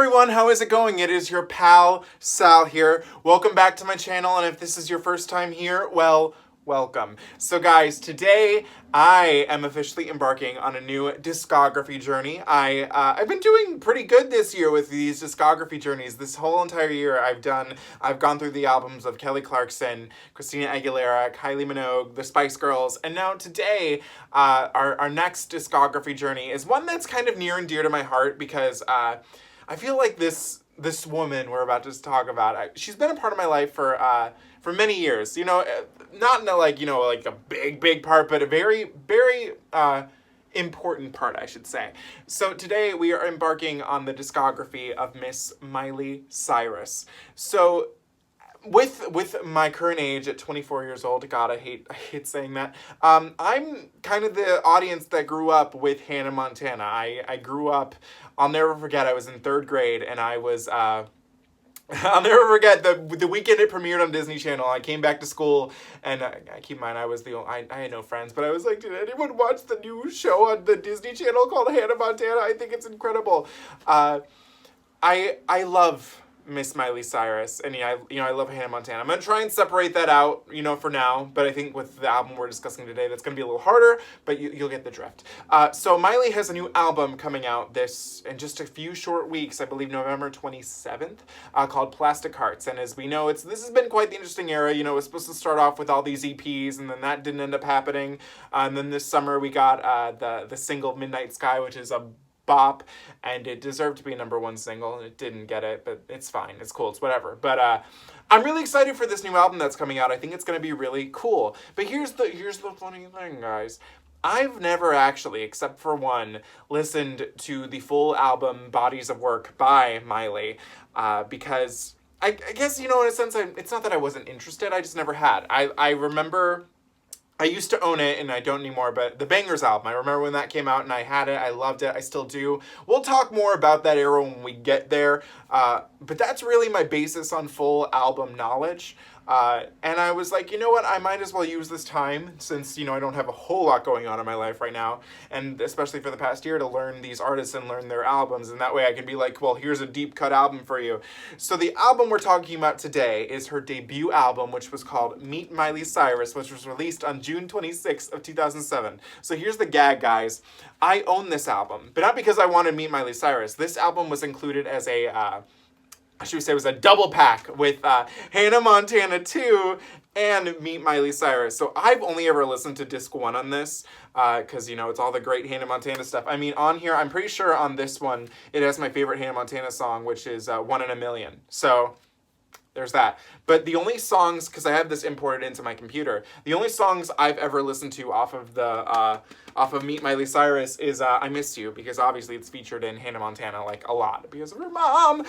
everyone, how is it going? It is your pal, Sal here. Welcome back to my channel, and if this is your first time here, well, welcome. So guys, today I am officially embarking on a new discography journey. I've been doing pretty good this year with these discography journeys. This whole entire year I've gone through the albums of Kelly Clarkson, Christina Aguilera, Kylie Minogue, the Spice Girls, and now today our next discography journey is one that's kind of near and dear to my heart because I feel like this woman we're about to talk about, she's been a part of my life for many years. You know, not in a, like a big part, but a very important part, I should say. So today we are embarking on the discography of Miss Miley Cyrus. So with my current age at 24 years old, God, I hate saying that. I'm kind of the audience that grew up with Hannah Montana. I grew up, I'll never forget, I was in 3rd grade and I was, I'll never forget the weekend it premiered on Disney Channel. I came back to school, and keep in mind I was I had no friends, but I was like, did anyone watch the new show on the Disney Channel called Hannah Montana? I think it's incredible. I love Miss Miley Cyrus, and I love Hannah Montana. I'm gonna try and separate that out, for now, but I think with the album we're discussing today, that's gonna be a little harder, but you'll get the drift. So Miley has a new album coming out in just a few short weeks, I believe November 27th, called Plastic Hearts, and as we know, this has been quite the interesting era. It was supposed to start off with all these EPs, and then that didn't end up happening, and then this summer we got the single Midnight Sky, which is a bop, and it deserved to be a #1 single, and it didn't get it, but it's fine, it's cool, it's whatever. But I'm really excited for this new album that's coming out. I think it's going to be really cool. But here's the funny thing, guys. I've never actually, except for one, listened to the full album Bodies of Work by Miley, because I guess, in a sense, it's not that I wasn't interested, I just never had. I remember I used to own it, and I don't anymore, but the Bangers album, I remember when that came out, and I had it, I loved it, I still do. We'll talk more about that era when we get there, but that's really my basis on full album knowledge. And I was like, you know what, I might as well use this time, since, I don't have a whole lot going on in my life right now, and especially for the past year, to learn these artists and learn their albums, and that way I can be like, well, here's a deep cut album for you. So the album we're talking about today is her debut album, which was called Meet Miley Cyrus, which was released on June 26th of 2007. So here's the gag, guys. I own this album, but not because I wanted to meet Miley Cyrus. This album was included as a it was a double pack with Hannah Montana 2 and Meet Miley Cyrus. So I've only ever listened to disc 1 on this, because, it's all the great Hannah Montana stuff. I mean, on here, I'm pretty sure on this one, it has my favorite Hannah Montana song, which is 1 in a Million. So there's that. But the only songs, because I have this imported into my computer, the only songs I've ever listened to off of Meet Miley Cyrus is I Miss You, because obviously it's featured in Hannah Montana, like, a lot, because of her mom.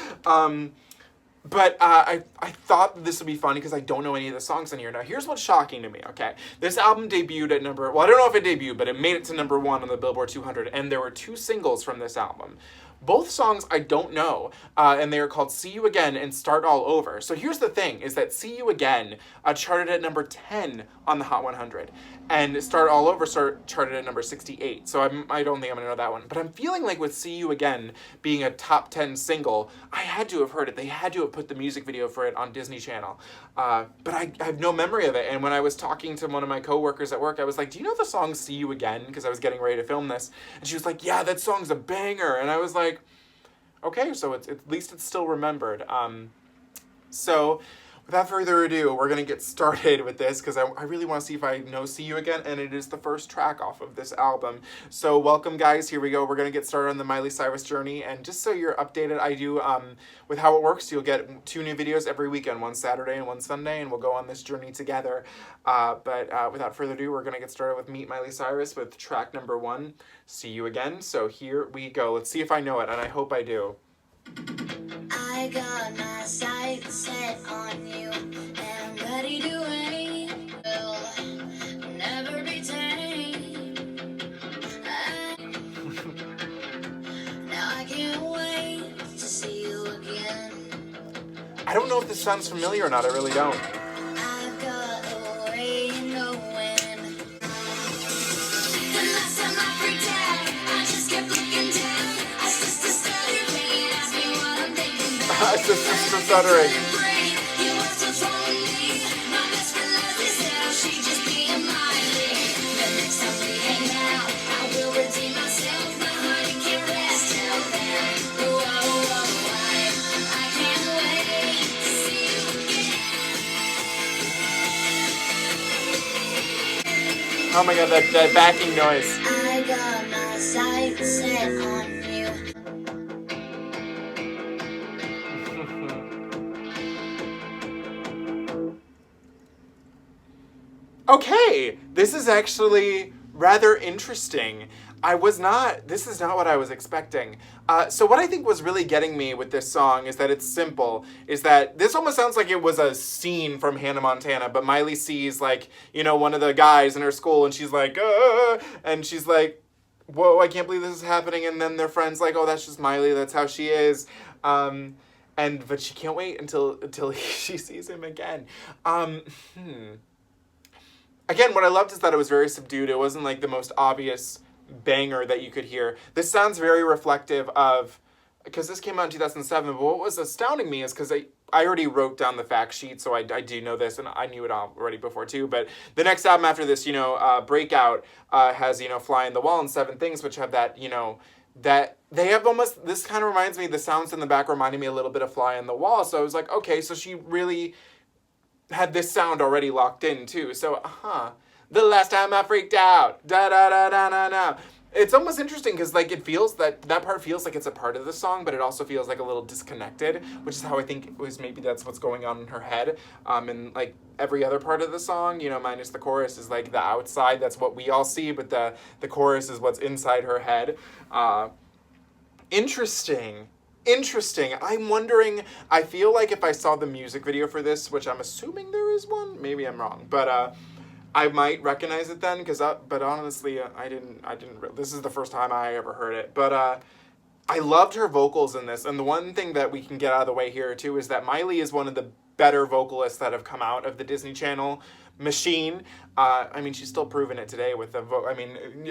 But I thought this would be fun because I don't know any of the songs in here. Now, here's what's shocking to me, okay? This album debuted at I don't know if it debuted, but it made it to #1 on the Billboard 200, and there were 2 singles from this album. Both songs I don't know, and they are called See You Again and Start All Over. So here's the thing, is that See You Again charted at number 10 on the Hot 100, and Start All Over charted at number 68. So I don't think I'm going to know that one. But I'm feeling like with See You Again being a top 10 single, I had to have heard it. They had to have put the music video for it on Disney Channel. But I have no memory of it. And when I was talking to one of my coworkers at work, I was like, do you know the song See You Again? Because I was getting ready to film this. And she was like, yeah, that song's a banger. And I was like, okay, so at least it's still remembered. So without further ado, we're going to get started with this because I really want to see if I know See You Again, and it is the first track off of this album. So welcome, guys. Here we go. We're going to get started on the Miley Cyrus journey, and just so you're updated, I do, with how it works, you'll get 2 new videos every weekend, one Saturday and one Sunday, and we'll go on this journey together. But without further ado, we're going to get started with Meet Miley Cyrus with track #1, See You Again. So here we go. Let's see if I know it, and I hope I do. I got my sights set on you, and I'm ready to wait. Will never be tamed. Now I can't wait to see you again. I don't know if this sounds familiar or not. I really don't. I've got a way of knowing. The last time I freaked out, I just kept looking down. I just started paying, asked me what I'm Sister stuttering. Oh my god, that backing noise. I got my sights set on you. Okay, this is actually rather interesting. This is not what I was expecting. So what I think was really getting me with this song is that it's simple, is that this almost sounds like it was a scene from Hannah Montana, but Miley sees like, one of the guys in her school and she's like, and she's like, whoa, I can't believe this is happening. And then their friend's like, oh, that's just Miley, that's how she is. But she can't wait until she sees him again. Again, what I loved is that it was very subdued. It wasn't like the most obvious banger that you could hear. This sounds very reflective of, because this came out in 2007, but what was astounding me is because I already wrote down the fact sheet, so I do know this, and I knew it already before too, but the next album after this, Breakout, has, Fly on the Wall and Seven Things, which have that, that they have almost, this kind of reminds me, the sounds in the back reminded me a little bit of Fly on the Wall, so I was like, okay, so she really had this sound already locked in too. So, the last time I freaked out, da da da da da da. It's almost interesting because like it feels that part feels like it's a part of the song, but it also feels like a little disconnected, which is how I think it was. Maybe that's what's going on in her head. And like every other part of the song, minus the chorus, is like the outside. That's what we all see, but the chorus is what's inside her head. Interesting. I'm wondering, I feel like if I saw the music video for this, which I'm assuming there is one, maybe I'm wrong, but I might recognize it then, but honestly, I didn't, this is the first time I ever heard it, but I loved her vocals in this, and the one thing that we can get out of the way here too is that Miley is one of the better vocalists that have come out of the Disney Channel machine. She's still proving it today with the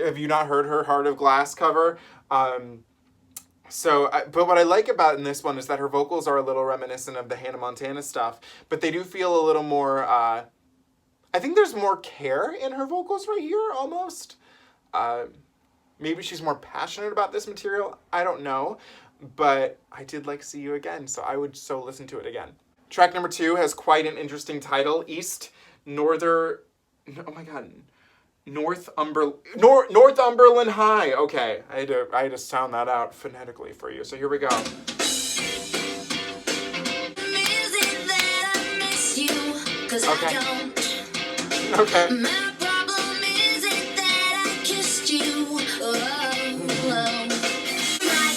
have you not heard her Heart of Glass cover? But what I like about in this one is that her vocals are a little reminiscent of the Hannah Montana stuff, but they do feel a little more, I think there's more care in her vocals right here, almost. Maybe she's more passionate about this material, I don't know, but I did like See You Again, so I would listen to it again. Track number 2 has quite an interesting title, Northumberland High. Okay, I had to sound that out phonetically for you. So here we go. Okay. Okay. My problem isn't that I kissed you. My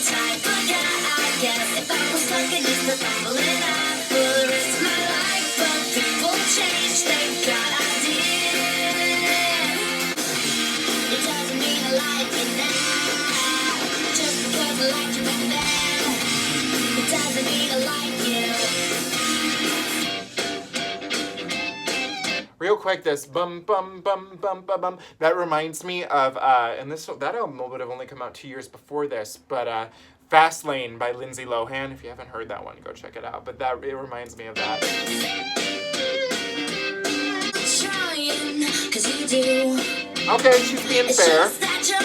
type of guy, I guess. If I was stuck in this Northumberland High for the rest of my life, but people change. Thank God I did. It doesn't mean I like it now, just because I liked you back then. It doesn't mean I like you. Real quick, this bum bum bum bum bum bum, that reminds me of and that album would have only come out 2 years before this, but Fast Lane by Lindsay Lohan. If you haven't heard that one, go check it out. But it reminds me of that. Trying, 'cause you do. Okay, she's being It's fair. just that you're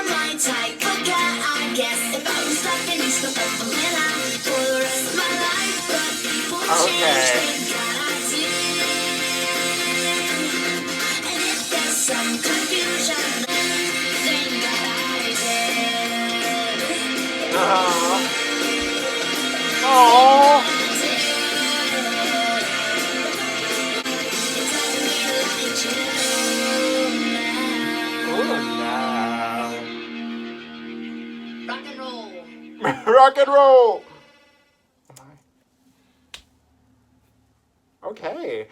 my type of guy, I guess. If I was stuck in East Northumberland High for the rest of my life, but people change, thank God I did. And if there's some confusion, thank God I did. Aww. It doesn't mean I like you now. Oh, no. Rock and roll. Rock and roll. Okay.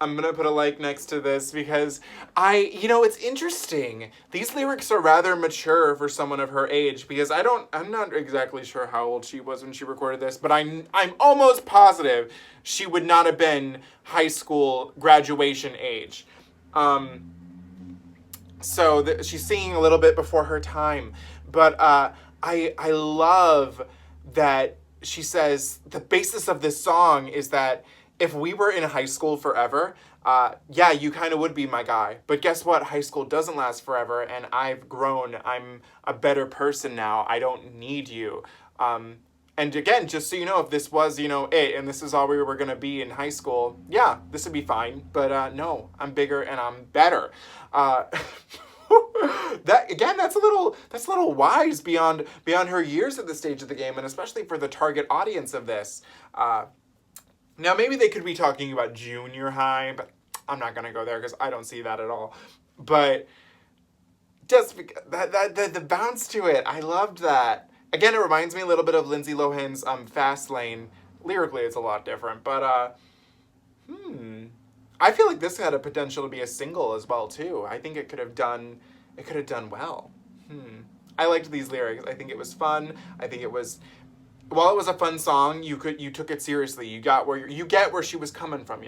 I'm gonna put a like next to this because it's interesting. These lyrics are rather mature for someone of her age because I'm not exactly sure how old she was when she recorded this, but I'm almost positive she would not have been high school graduation age. So she's singing a little bit before her time, but I love that she says the basis of this song is that if we were in high school forever, yeah, you kind of would be my guy. But guess what? High school doesn't last forever, and I've grown. I'm a better person now. I don't need you. And again, just so you know, if this was, it, and this is all we were going to be in high school, yeah, this would be fine. But no, I'm bigger and I'm better. That's a little wise beyond her years at this stage of the game, and especially for the target audience of this. Now, maybe they could be talking about junior high, but I'm not going to go there because I don't see that at all. But just the bounce to it, I loved that. Again, it reminds me a little bit of Lindsay Lohan's Fast Lane. Lyrically, it's a lot different, but I feel like this had a potential to be a single as well too. I think it could have done well. I liked these lyrics. I think it was fun. I think it was. While it was a fun song, you took it seriously. You get where she was coming from,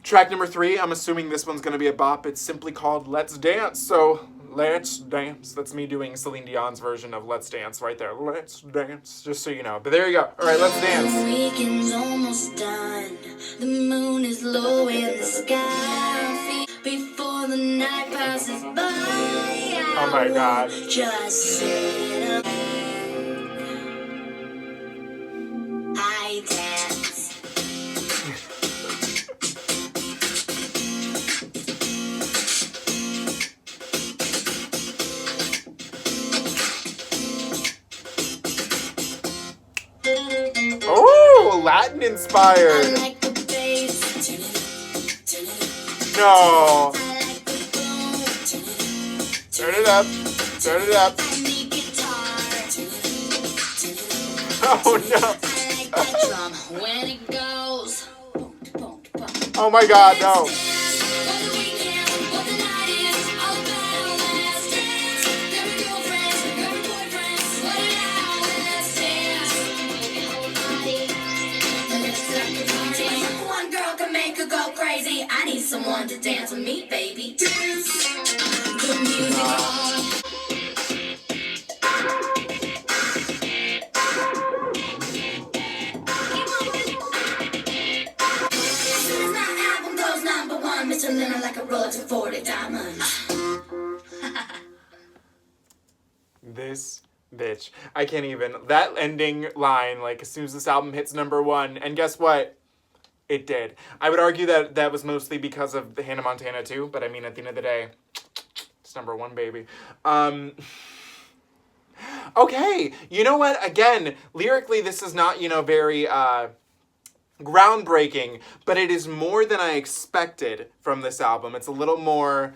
Track number 3, I'm assuming this one's gonna be a bop. It's simply called Let's Dance. So let's dance. That's me doing Celine Dion's version of Let's Dance right there. Let's dance, just so you know. But there you go. All right, let's dance. The weekend's almost done. The moon is low in the sky. Before the night passes by. Oh my God. Just sit up. I dance. Oh, Latin inspired. I like the bass. No. I like the boom. Turn it up. Turn it up. I need guitar. Oh no. I like that drum when it goes. Oh my God, no. One girl can make her go crazy. I need someone to dance with me, baby. Dance. Put music on. Mr. Lennon like a roll to 40 diamonds. This bitch. I can't even. That ending line, like, as soon as this album hits number 1, and guess what? It did. I would argue that that was mostly because of the Hannah Montana too, but I mean, at the end of the day, it's number 1, baby. Okay, you know what? Again, lyrically, this is not, very, groundbreaking, but it is more than I expected from this album. It's a little more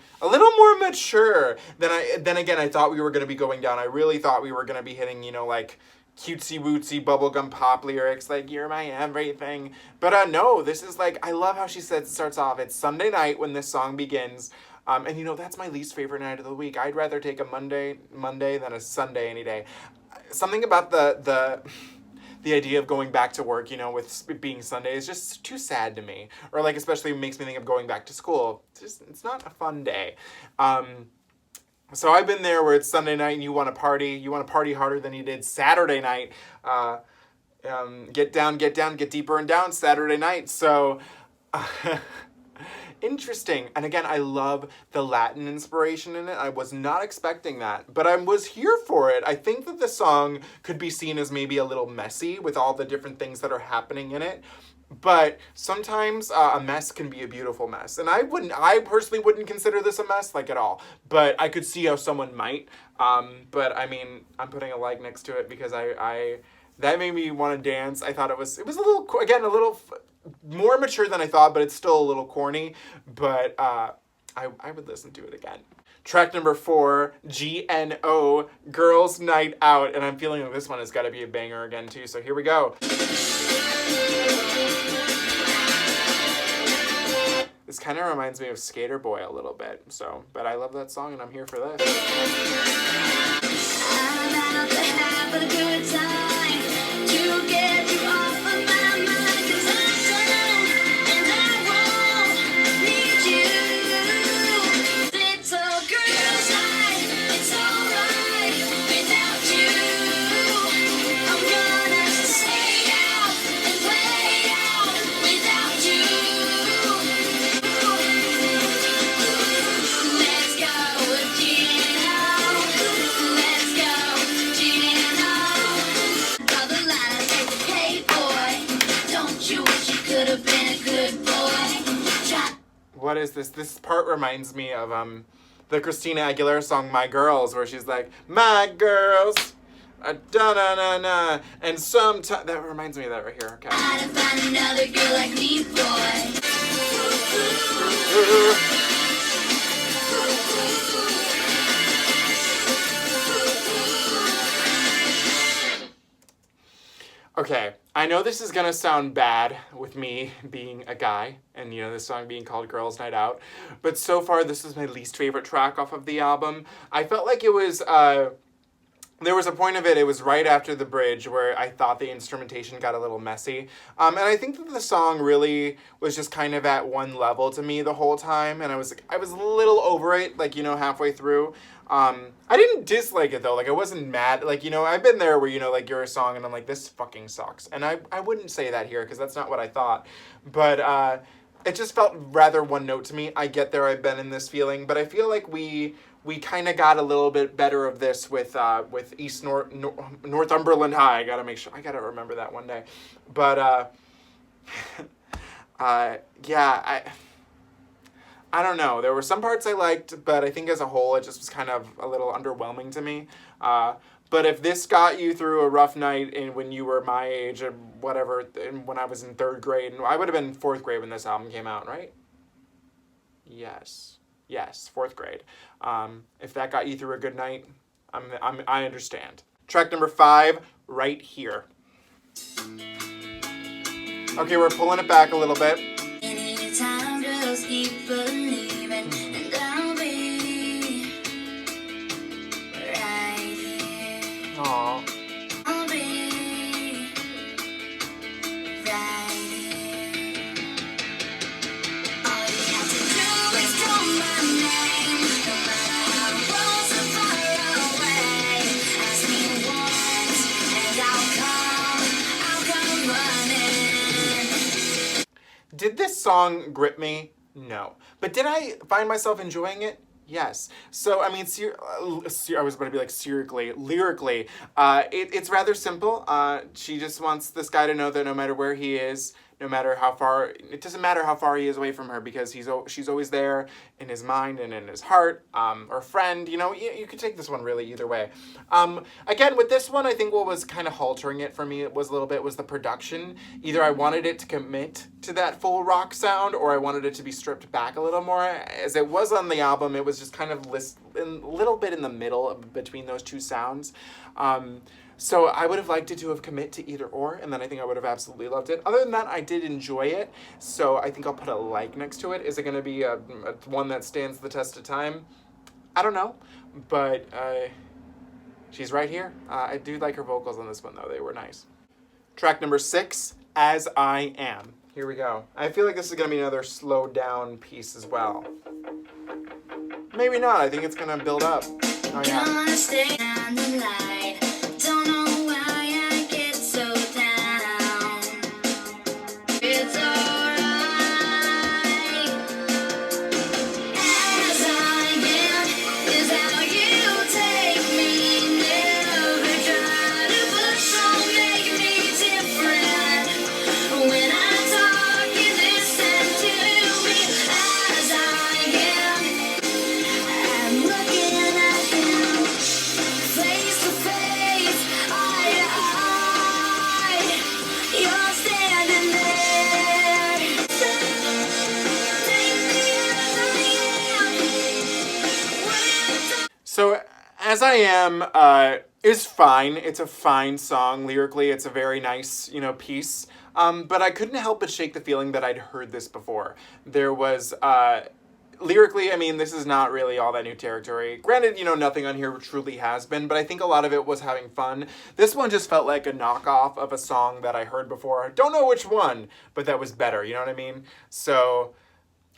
mature than again I thought we were going to be going down. I really thought we were going to be hitting, like cutesy wootsy bubblegum pop lyrics like you're my everything. But no, this is like, I love how she starts off. It's Sunday night when this song begins. And that's my least favorite night of the week. I'd rather take a Monday than a Sunday any day. Something about the idea of going back to work, with it being Sunday is just too sad to me. Or like, especially makes me think of going back to school. It's not a fun day. So I've been there where it's Sunday night and you want to party harder than you did Saturday night. Get down, get deeper and down Saturday night. So interesting. And again, I love the Latin inspiration in it. I was not expecting that, but I was here for it. I think that the song could be seen as maybe a little messy with all the different things that are happening in it. But sometimes a mess can be a beautiful mess. And I personally wouldn't consider this a mess, like, at all. But I could see how someone might. But I mean, I'm putting a like next to it because that made me want to dance. I thought it was a little more mature than I thought, but it's still a little corny. But I would listen to it again. Track number 4, GNO, Girls Night Out. And I'm feeling like this one has got to be a banger again, too. So here we go. This This kind of reminds me of Skater Boy a little bit. So, but I love that song and I'm here for this. I'm out to have a good time to get you off of my mind, 'cause I'm down and I won't need you. Little girl's night, it's alright without you. I'm gonna stay out and play out without you. Let's go, Gino. Let's go, Gino. All the line take the hey boy. Don't you wish you could have been a good boy? Try. What is this? This part reminds me of the Christina Aguilera song "My Girls," where she's like, "My girls, da na na na," and sometimes that reminds me of that right here. Okay. Try to find another girl like me, boy. Okay, I know this is gonna sound bad with me being a guy and this song being called Girls Night Out, but so far this is my least favorite track off of the album. I felt like it was there was a point of it was right after the bridge where I thought the instrumentation got a little messy. And I think that the song really was just kind of at one level to me the whole time, and I was a little over it, like, halfway through. I didn't dislike it though, like I wasn't mad, like, I've been there where, like you're a song and I'm like, this fucking sucks. And I wouldn't say that here because that's not what I thought. But it just felt rather one note to me. I get there, I've been in this feeling, but I feel like we kind of got a little bit better of this with Northumberland High. I gotta remember that one day. But yeah, I don't know. There were some parts I liked, but I think as a whole it just was kind of a little underwhelming to me. But if this got you through a rough night when you were my age or whatever, and when I was in 3rd grade, and I would have been 4th grade when this album came out, right? Yes, 4th grade. If that got you through a good night, I understand. Track number 5, right here. Okay, we're pulling it back a little bit. Anytime girls keep believing, and I'll be right here. Aww. I'll be right here. All you have to do is call my name, no matter how close or far away. Ask me once, and I'll come running. Did this song grip me? No. But did I find myself enjoying it? Yes. So, I mean, I was about to be like lyrically, it's rather simple. She just wants this guy to know that no matter where he is, no matter how far, it doesn't matter how far he is away from her because she's always there in his mind and in his heart, or friend, you could take this one really either way. Again, with this one, I think what was kind of haltering it for me was the production. Either I wanted it to commit to that full rock sound or I wanted it to be stripped back a little more. As it was on the album, it was just kind of a little bit in the middle between those two sounds. So I would have liked it to have commit to either or, and then I think I would have absolutely loved it. Other than that, I did enjoy it, so I think I'll put a like next to it. Is it going to be a one that stands the test of time? I don't know, but she's right here. I do like her vocals on this one, though. They were nice. Track number 6, As I Am. Here we go. I feel like this is going to be another slowed down piece as well. Maybe not. I think it's going to build up. Oh, yeah. Gonna stay on the light. Don't know why I get so down. It's alright. As I am is how you take me. Never try to push or make me different. When I talk, you listen to me. As I am, I'm looking at him face to face, eye to eye. You're standing there. Take me as I am. So, As I Am is fine. It's a fine song. Lyrically, it's a very nice, piece. But I couldn't help but shake the feeling that I'd heard this before. There was, lyrically, I mean, this is not really all that new territory. Granted, nothing on here truly has been, but I think a lot of it was having fun. This one just felt like a knockoff of a song that I heard before. I don't know which one, but that was better, you know what I mean? So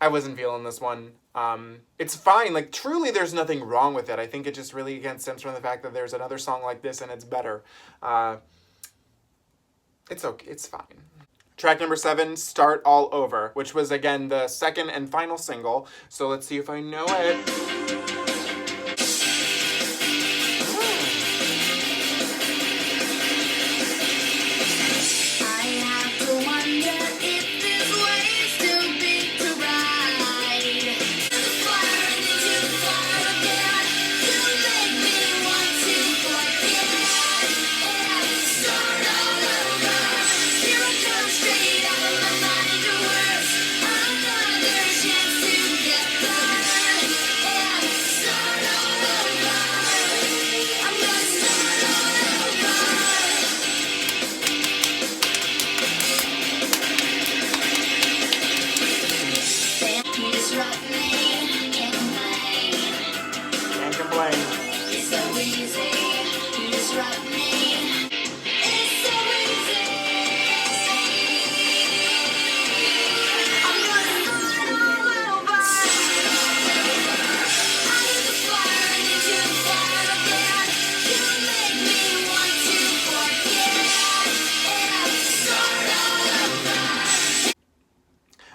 I wasn't feeling this one. It's fine, like truly there's nothing wrong with it. I think it just really, again, stems from the fact that there's another song like this and it's better. It's okay, it's fine. Track number 7, Start All Over, which was, again, the second and final single. So let's see if I know it.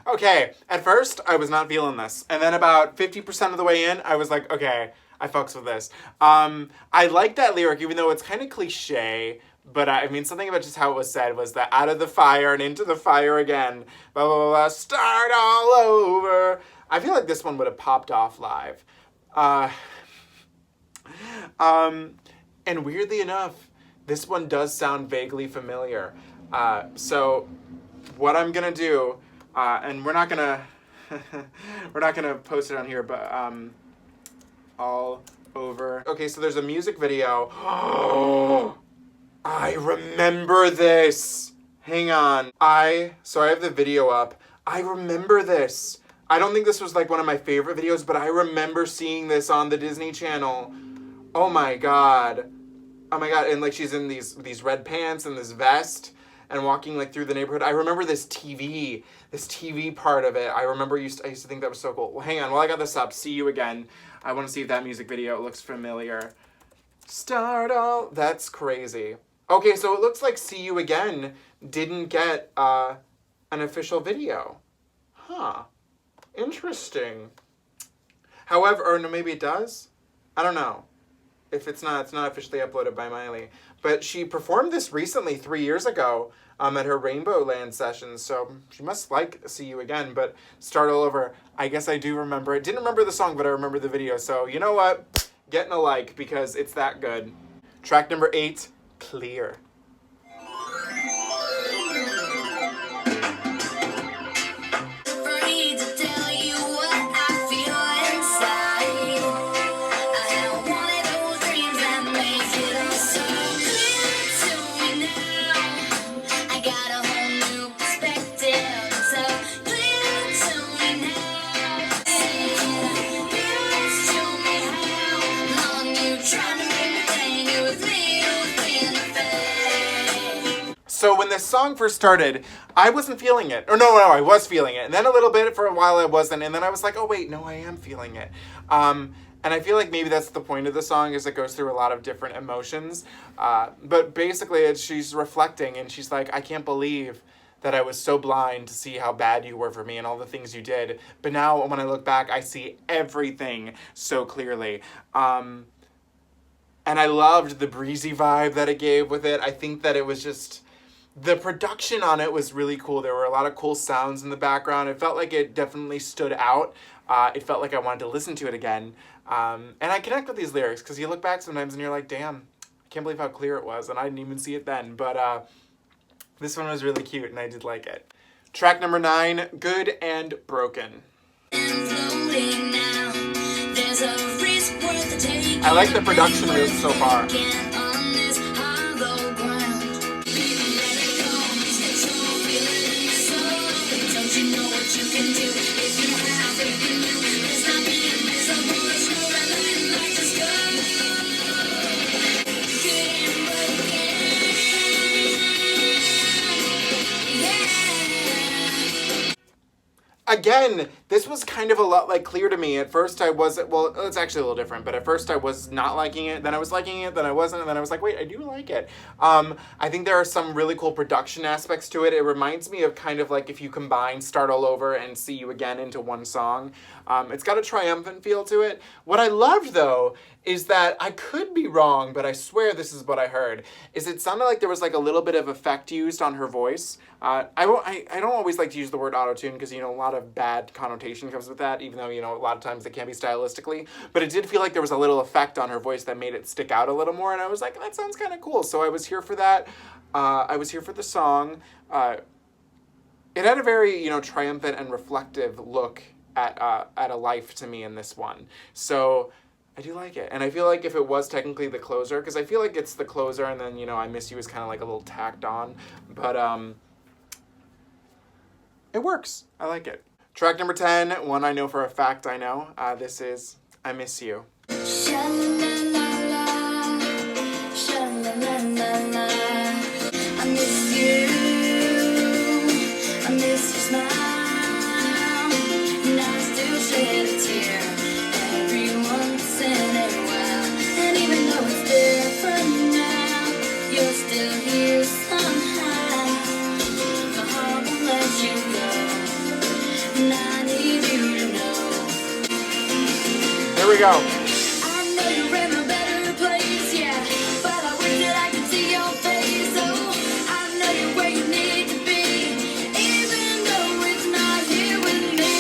Okay, at first, I was not feeling this. And then about 50% of the way in, I was like, okay, I fucks with this. I like that lyric, even though it's kind of cliche. But I mean, something about just how it was said was that out of the fire and into the fire again. Blah, blah, blah, blah, start all over. I feel like this one would have popped off live. And weirdly enough, this one does sound vaguely familiar. So what I'm going to do... and we're not gonna post it on here, but all over. Okay, so there's a music video. Oh, I remember this. Hang on. So I have the video up. I remember this. I don't think this was like one of my favorite videos, but I remember seeing this on the Disney Channel. Oh my god. Oh my god. And like she's in these red pants and this vest and walking like through the neighborhood. I remember this TV part of it. I remember I used to think that was so cool. Well, hang on, while I got this up, See You Again. I want to see if that music video looks familiar. Start all... That's crazy. Okay, so it looks like See You Again didn't get an official video. Huh. Interesting. However, or no, maybe it does? I don't know. If it's not officially uploaded by Miley. But she performed this recently, 3 years ago, at her Rainbow Land sessions, so she must like See You Again, but Start All Over, I guess I do remember it. Didn't remember the song, but I remember the video, so you know what? Getting a like, because it's that good. Track number 8, Clear. So when this song first started, I wasn't feeling it. Or no, I was feeling it. And then a little bit for a while I wasn't. And then I was like, oh wait, no, I am feeling it. And I feel like maybe that's the point of the song, is it goes through a lot of different emotions. But basically she's reflecting and she's like, I can't believe that I was so blind to see how bad you were for me and all the things you did. But now when I look back, I see everything so clearly. And I loved the breezy vibe that it gave with it. I think that it was just... The production on it was really cool. There were a lot of cool sounds in the background. It felt like it definitely stood out. It felt like I wanted to listen to it again. And I connect with these lyrics because you look back sometimes and you're like, damn, I can't believe how clear it was. And I didn't even see it then. But this one was really cute and I did like it. Track number 9, Good and Broken. I like the production of this so far. again, this was kind of a lot like clear to me. At first I wasn't, well, it's actually a little different, but at first I was not liking it, then I was liking it, then I wasn't, and then I was like, wait, I do like it. I think there are some really cool production aspects to it. It reminds me of kind of like if you combine Start All Over and See You Again into one song. It's got a triumphant feel to it. What I loved, though, is that I could be wrong, but I swear this is what I heard, is it sounded like there was like a little bit of effect used on her voice. I don't always like to use the word auto-tune because, you know, a lot of bad connotation comes with that, even though, you know, a lot of times it can be stylistically. But it did feel like there was a little effect on her voice that made it stick out a little more, and I was like, that sounds kind of cool. So I was here for that. I was here for the song. It had a very, you know, triumphant and reflective look at a life to me in this one. So I do like it. And I feel like if it was technically the closer, because I feel like it's the closer and then, you know, I Miss You is kind of like a little tacked on. But it works. I like it. Track number 10, one I know for a fact I know. This is I Miss You. Sha-la-la-la-la, sha-la-la-la-la. I miss you. I miss your smile. And I still shed a tear every once in a while. And even though it's different now, you're still here somehow. My heart won't let you go, and I need you to know. Here we go. I know you're in a better place, yeah, but I wish that I could see your face. Oh, I know you're where you need to be, even though it's not here with me.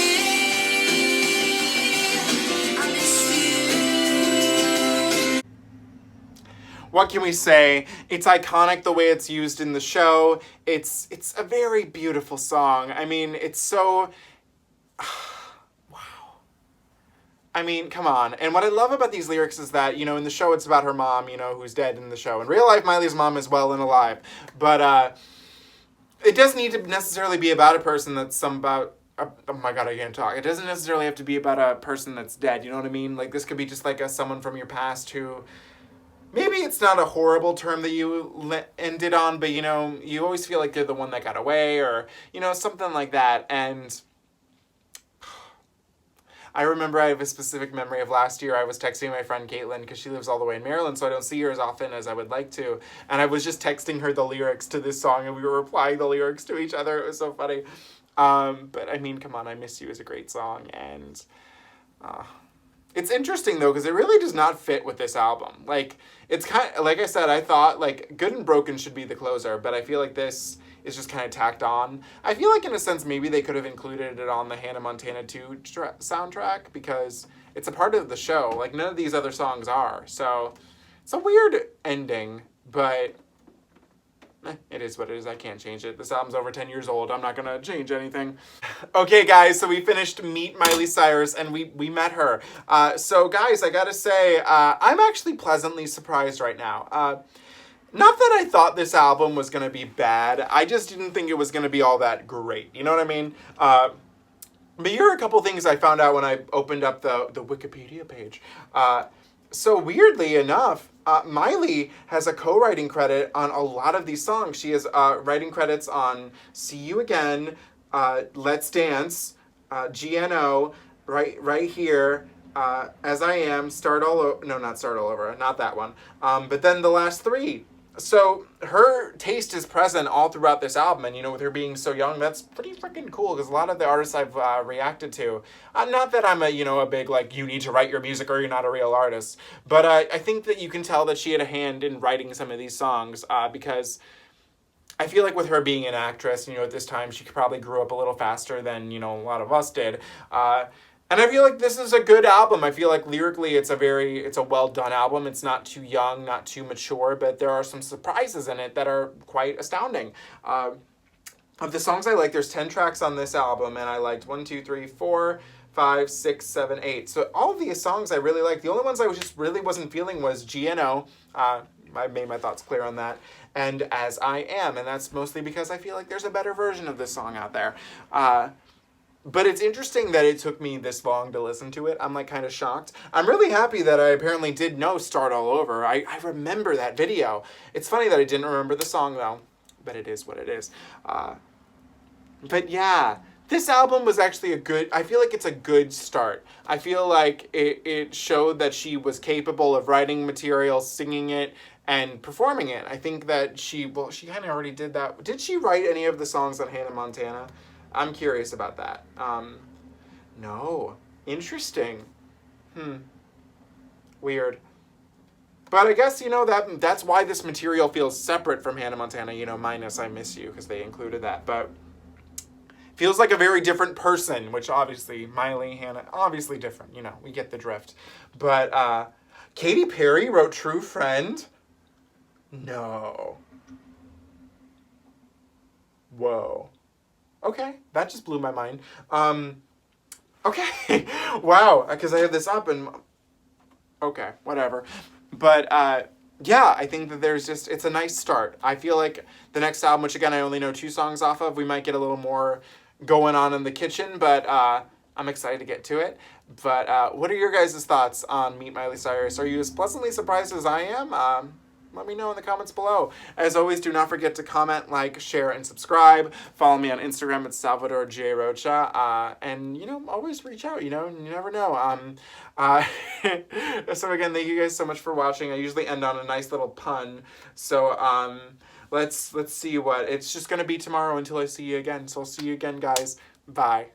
I miss you. What can we say? It's iconic the way it's used in the show. It's a very beautiful song. I mean, it's so... I mean, come on. And what I love about these lyrics is that, you know, in the show it's about her mom, you know, who's dead in the show. In real life, Miley's mom is well and alive. But it doesn't need to necessarily be about a person that's oh my god, I can't talk. It doesn't necessarily have to be about a person that's dead, you know what I mean? Like, this could be just like someone from your past who... Maybe it's not a horrible term that you ended on, but, you know, you always feel like they're the one that got away or, you know, something like that. And... I remember I have a specific memory of last year. I was texting my friend Caitlin because she lives all the way in Maryland, so I don't see her as often as I would like to. And I was just texting her the lyrics to this song, and we were replying the lyrics to each other. It was so funny. But I mean, come on, I Miss You is a great song. And it's interesting, though, because it really does not fit with this album. Like, it's kind of, like I said, I thought, like, Good and Broken should be the closer, but I feel like this is just kind of tacked on. I feel like, in a sense, maybe they could have included it on the Hannah Montana 2 soundtrack because it's a part of the show. Like, none of these other songs are. So, it's a weird ending, but it is what it is. I can't change it. This album's over 10 years old. I'm not going to change anything. Okay, guys, so we finished Meet Miley Cyrus, and we met her. So, guys, I gotta say, I'm actually pleasantly surprised right now. Not that I thought this album was going to be bad. I just didn't think it was going to be all that great. You know what I mean? But here are a couple things I found out when I opened up the Wikipedia page. So weirdly enough, Miley has a co-writing credit on a lot of these songs. She has writing credits on See You Again, Let's Dance, GNO, right here, As I Am, Start All Over. No, not Start All Over. Not that one. But then the last three. So her taste is present all throughout this album, and, you know, with her being so young, that's pretty freaking cool, because a lot of the artists I've reacted to, not that I'm a big, like, you need to write your music or you're not a real artist, but I think that you can tell that she had a hand in writing some of these songs, because I feel like with her being an actress, you know, at this time, she probably grew up a little faster than, you know, a lot of us did, and I feel like this is a good album. I feel like lyrically it's a well-done album. It's not too young, not too mature, but there are some surprises in it that are quite astounding. Of the songs I like, there's 10 tracks on this album, and I liked 1, 2, 3, 4, 5, 6, 7, 8. So all of these songs I really like. The only ones I just really wasn't feeling was GNO. I made my thoughts clear on that. And As I Am, and that's mostly because I feel like there's a better version of this song out there. But it's interesting that it took me this long to listen to it. I'm, like, kind of shocked. I'm really happy that I apparently did know Start All Over. I remember that video. It's funny that I didn't remember the song, though. But it is what it is. But yeah, This album was actually I feel like it's a good start. I feel like it showed that she was capable of writing material, singing it, and performing it. I think that she kind of already did that. Did she write any of the songs on Hannah Montana? I'm curious about that. No. Interesting. Weird. But I guess, that's why this material feels separate from Hannah Montana, minus I Miss You, because they included that. But feels like a very different person, which obviously, Miley, Hannah, obviously different. We get the drift. But Katy Perry wrote True Friend? No. Whoa. Okay, that just blew my mind. Okay. Wow, because I have this up and... Okay, whatever. But, yeah, I think that it's a nice start. I feel like the next album, which again I only know 2 songs off of, we might get a little more going on in the kitchen, but I'm excited to get to it. But what are your guys' thoughts on Meet Miley Cyrus? Are you as pleasantly surprised as I am? Let me know in the comments below. As always, do not forget to comment, like, share, and subscribe. Follow me on Instagram at Salvador J. Rocha. And, always reach out, you never know. So again, thank you guys so much for watching. I usually end on a nice little pun. So, let's see what. It's just going to be tomorrow until I see you again. So I'll see you again, guys. Bye.